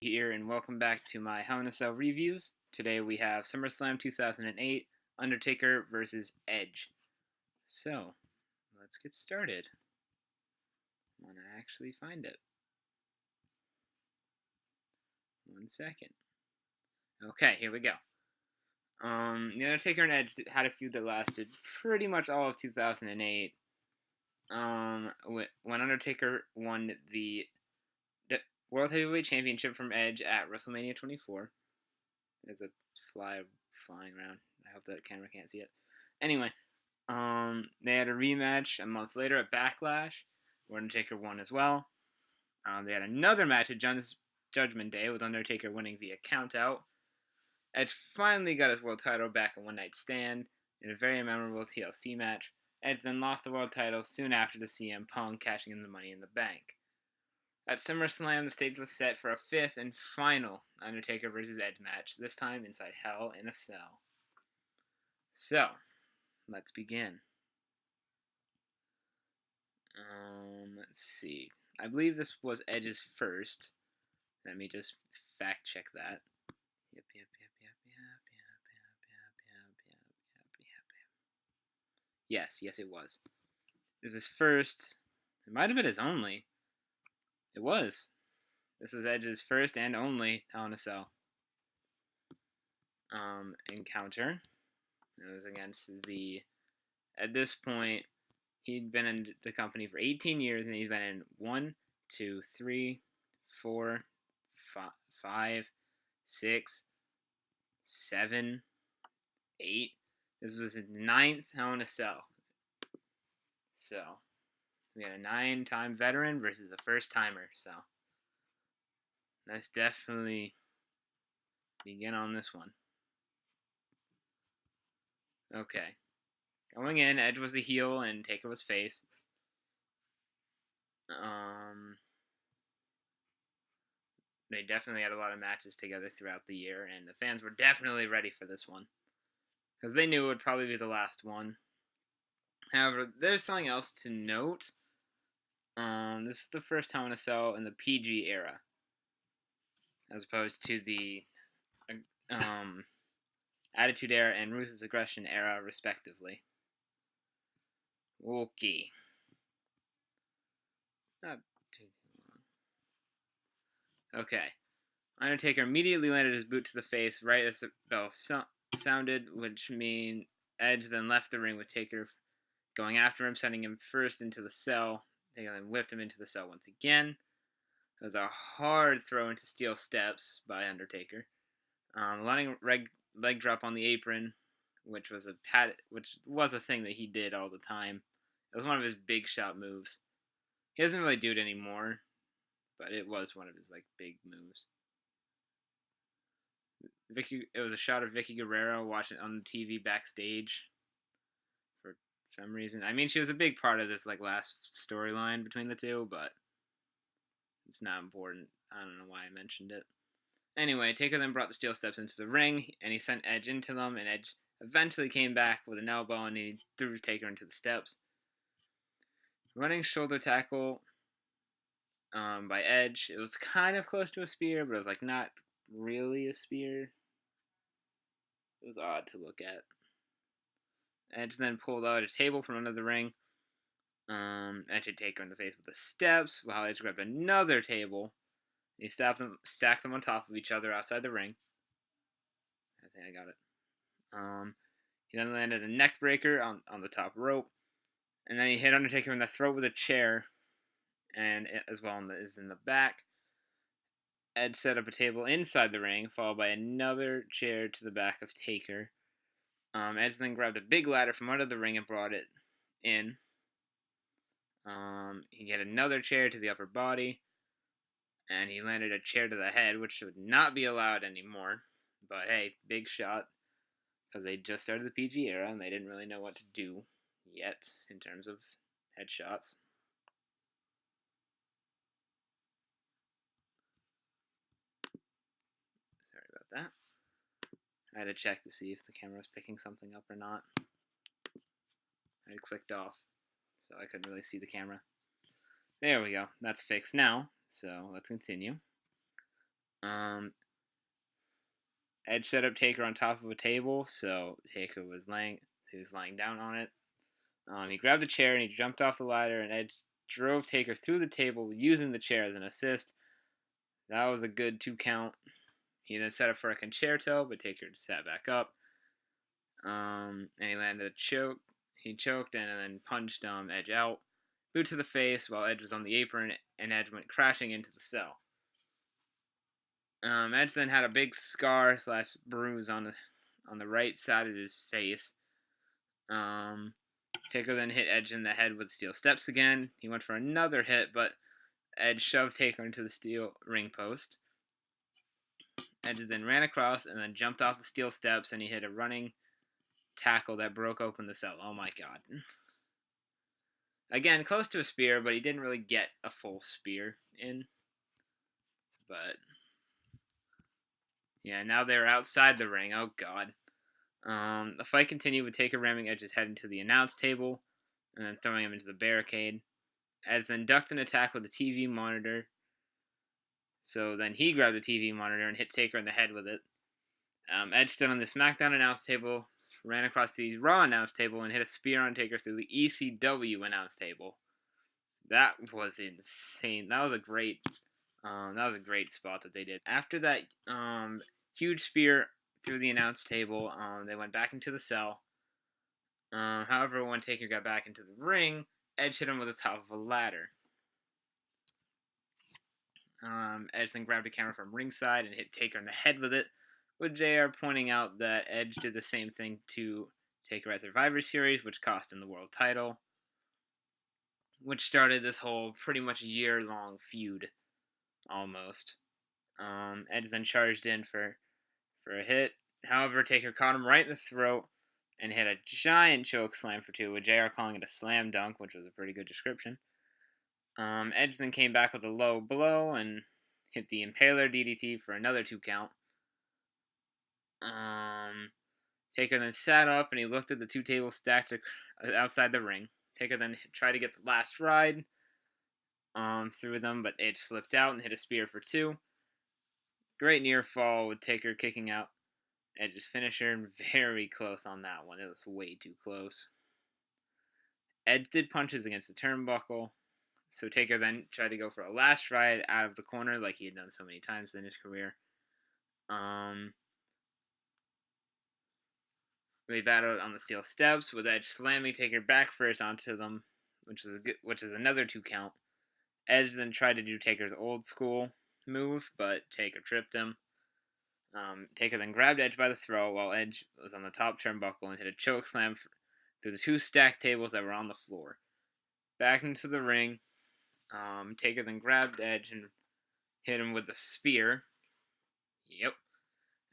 Here and welcome back to my Hell in a Cell reviews. Today we have Summerslam 2008, Undertaker versus Edge. So, let's get started. I want to actually find it. 1 second. Okay, here we go. The Undertaker and Edge had a feud that lasted pretty much all of 2008. When Undertaker won the World Heavyweight Championship from Edge at WrestleMania 24. There's a fly flying around. I hope that camera can't see it. Anyway, they had a rematch a month later at Backlash, where Undertaker won as well. They had another match at Judgment Day with Undertaker winning via countout. Edge finally got his world title back in One Night Stand in a very memorable TLC match. Edge then lost the world title soon after to CM Punk cashing in the Money in the Bank. At SummerSlam, the stage was set for a fifth and final Undertaker vs. Edge match, this time inside Hell in a Cell. So, let's begin. Let's see. I believe this was Edge's first. Let me just fact check that. Yep. Yes, it was. This is his first. It might have been his only. It was. This was Edge's first and only Hell in a Cell encounter. It was against at this point, he'd been in the company for 18 years, and he's been in 1, 2, 3, 4, 5, 6, 7, 8. This was his 9th Hell in a Cell. So, we had a 9-time veteran versus a first-timer, so let's definitely begin on this one. Okay. Going in, Edge was a heel and Taker was face. They definitely had a lot of matches together throughout the year, and the fans were definitely ready for this one, because they knew it would probably be the last one. However, there's something else to note. This is the first Hell in a Cell in the PG era, as opposed to the Attitude Era and Ruthless Aggression era, respectively. Okay. Not too long. Okay. Undertaker immediately landed his boot to the face right as the bell sounded, which means Edge then left the ring with Taker going after him, sending him first into the cell. Taker then whipped him into the cell once again. It was a hard throw into steel steps by Undertaker. Landing leg drop on the apron, which was a thing that he did all the time. It was one of his big shot moves. He doesn't really do it anymore, but it was one of his big moves. It was a shot of Vicky Guerrero watching on the TV backstage for some reason. I mean, she was a big part of this last storyline between the two, but it's not important. I don't know why I mentioned it. Anyway, Taker then brought the steel steps into the ring, and he sent Edge into them, and Edge eventually came back with an elbow, and he threw Taker into the steps. Running shoulder tackle by Edge. It was kind of close to a spear, but it was not really a spear. It was odd to look at. Edge then pulled out a table from under the ring. Edge hit Taker in the face with the steps, while Edge grabbed another table. He stacked them on top of each other outside the ring. I think I got it. He then landed a neck breaker on the top rope. And then he hit Undertaker in the throat with a chair. And as well is in the back. Edge set up a table inside the ring, followed by another chair to the back of Taker. Edge then grabbed a big ladder from under the ring and brought it in. He had another chair to the upper body. And he landed a chair to the head, which would not be allowed anymore. But hey, big shot. Because they just started the PG era, and they didn't really know what to do yet in terms of headshots. Sorry about that. I had to check to see if the camera was picking something up or not. I clicked off, so I couldn't really see the camera. There we go. That's fixed now. So let's continue. Um, Edge set up Taker on top of a table, so Taker was lying down on it. He grabbed a chair and he jumped off the ladder, and Edge drove Taker through the table using the chair as an assist. That was a good 2 count. He then set up for a concerto, but Taker sat back up. And he landed a choke. He choked and then punched Edge out. Boot to the face while Edge was on the apron, and Edge went crashing into the cell. Edge then had a big scar / bruise on the right side of his face. Taker then hit Edge in the head with steel steps again. He went for another hit, but Edge shoved Taker into the steel ring post. Edge then ran across and then jumped off the steel steps, and he hit a running tackle that broke open the cell. Oh my god. Again, close to a spear, but he didn't really get a full spear in. But yeah, now they're outside the ring. Oh god. The fight continued with Taker ramming Edge's head into the announce table and then throwing him into the barricade. Edge then ducked an attack with the TV monitor. So then he grabbed the TV monitor and hit Taker in the head with it. Edge stood on the SmackDown announce table, ran across the Raw announce table, and hit a spear on Taker through the ECW announce table. That was insane. That was a great spot that they did. After that huge spear through the announce table, they went back into the cell. However, when Taker got back into the ring, Edge hit him with the top of a ladder. Edge then grabbed a camera from ringside and hit Taker in the head with it, with JR pointing out that Edge did the same thing to Taker at Survivor Series, which cost him the world title, which started this whole pretty much year-long feud, almost. Edge then charged in for a hit. However, Taker caught him right in the throat and hit a giant choke slam for 2, with JR calling it a slam dunk, which was a pretty good description. Edge then came back with a low blow and hit the Impaler DDT for another 2 count. Taker then sat up and he looked at the 2 tables stacked outside the ring. Taker then tried to get the last ride through them, but Edge slipped out and hit a spear for 2. Great near fall with Taker kicking out Edge's finisher, and very close on that one. It was way too close. Edge did punches against the turnbuckle, so Taker then tried to go for a last ride out of the corner like he had done so many times in his career. They battled on the steel steps, with Edge slamming Taker back first onto them, which is another 2 count. Edge then tried to do Taker's old school move, but Taker tripped him. Taker then grabbed Edge by the throat while Edge was on the top turnbuckle and hit a choke slam through the 2 stacked tables that were on the floor. Back into the ring, Taker then grabbed Edge and hit him with the spear. Yep.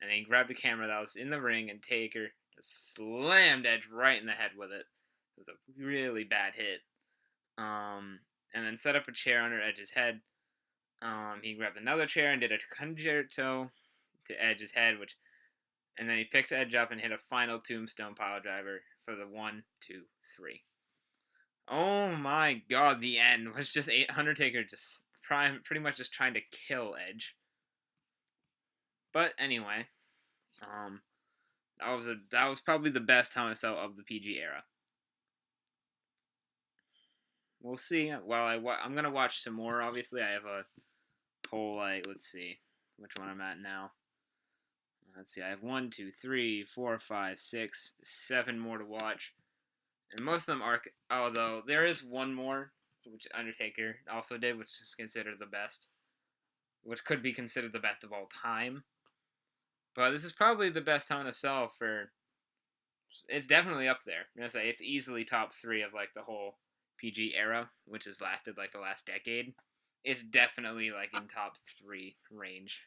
And then he grabbed the camera that was in the ring, and Taker just slammed Edge right in the head with it. It was a really bad hit. And then set up a chair under Edge's head. He grabbed another chair and did a concerto to Edge's head, and then he picked Edge up and hit a final tombstone piledriver for the 1, 2, 3. Oh my god, the end was just Undertaker just pretty much just trying to kill Edge. But anyway, that was probably the best Hell in a Cell of the PG era. We'll see. Well, I'm gonna watch some more. Obviously, I have a whole let's see which one I'm at now. Let's see. I have 1, 2, 3, 4, 5, 6, 7 more to watch, and most of them are. Although there is one more, which Undertaker also did, which is considered the best, which could be considered the best of all time. But this is probably the best Hell in a Cell for. It's definitely up there. I'm gonna say it's easily top 3 of like the whole PG era, which has lasted like the last decade. It's definitely like in top 3 range.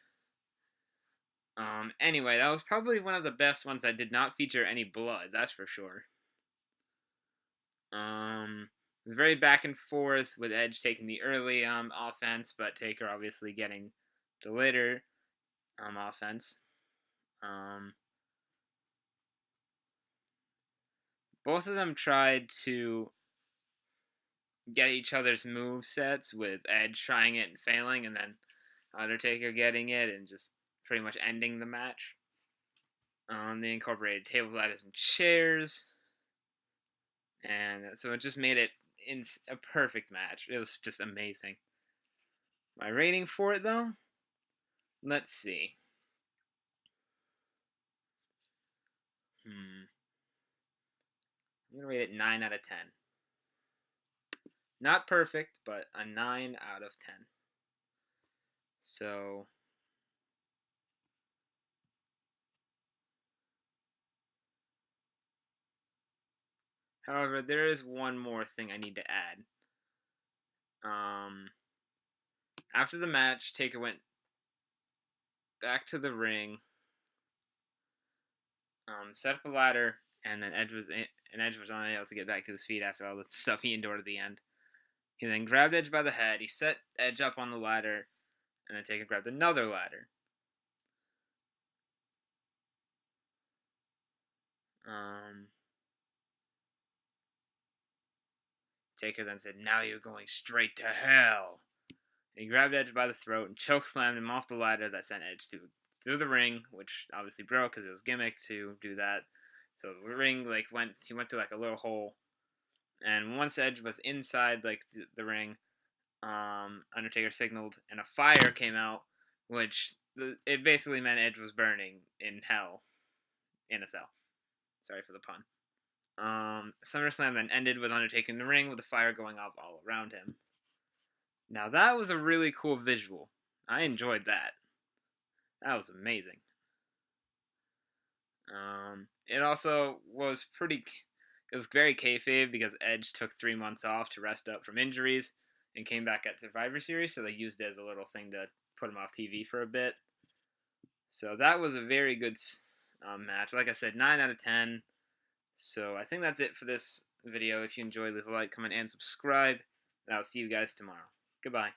Anyway, that was probably one of the best ones that did not feature any blood, that's for sure. It was very back and forth, with Edge taking the early offense, but Taker obviously getting the later offense. Both of them tried to get each other's move sets, with Edge trying it and failing, and then Undertaker getting it and just pretty much ending the match. They incorporated tables, ladders, and chairs, and so it just made it in a perfect match. It was just amazing. My rating for it, though, let's see. I'm gonna rate it 9 out of 10. Not perfect, but a 9 out of 10. So, however, there is one more thing I need to add. After the match, Taker went back to the ring, set up a ladder, and then Edge was unable to get back to his feet after all the stuff he endured at the end. He then grabbed Edge by the head. He set Edge up on the ladder, and then Taker grabbed another ladder. Taker then said, "Now you're going straight to hell." And he grabbed Edge by the throat and chokeslammed him off the ladder that sent Edge through the ring, which obviously broke because it was gimmick to do that. So the ring he went through like a little hole, and once Edge was inside like the ring, Undertaker signaled and a fire came out, which it basically meant Edge was burning in hell in a cell. Sorry for the pun. Summerslam then ended with Undertaker in the ring with the fire going up all around him. Now that was a really cool visual. I enjoyed that. That was amazing. It also was it was very kayfabe because Edge took 3 months off to rest up from injuries and came back at Survivor Series, so they used it as a little thing to put him off TV for a bit. So that was a very good match. Like I said, 9 out of 10. So I think that's it for this video. If you enjoyed, leave a like, comment, and subscribe. And I'll see you guys tomorrow. Goodbye.